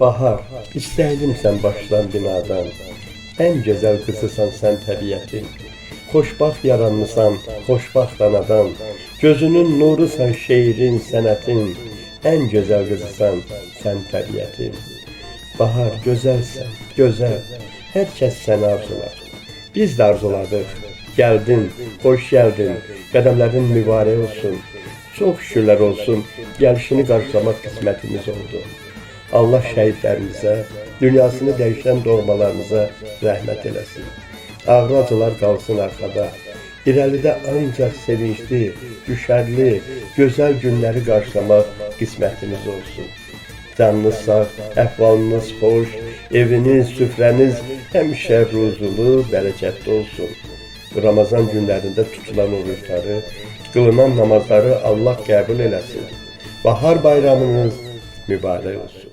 Bahar, istəydim sən başlan binadan, ən gözəl qızısan sən təbiətin. Xoşbaxt yaranmısan, xoşbaxt anadan, gözünün nurusan şeirin, sənətin. Ən gözəl qızısan sən təbiətin. Bahar, gözəlsən, gözəl, hər kəs səni arzular. Biz də arzuladıq, gəldin, xoş gəldin, qədəmlərin mübarək olsun. Çox şükürlər olsun, gəlişini qarşılamaq qismətimiz oldu. Allah şəhidlərimizə, dünyasını dəyişən doğmalarımıza rəhmət eləsin. Ağrı acılar qalsın arxada. İrəlidə ancaq sevincli, düşərli, gözəl günləri qarşılamaq qismətimiz olsun. Canınız sağ, əhvalınız xoş, eviniz, süfrəniz həmişə ruzulu, bərəkətli olsun. Ramazan günlərində tutulan oruçları, qılınan namazları Allah qəbul eləsin. Bahar bayramınız mübarək olsun.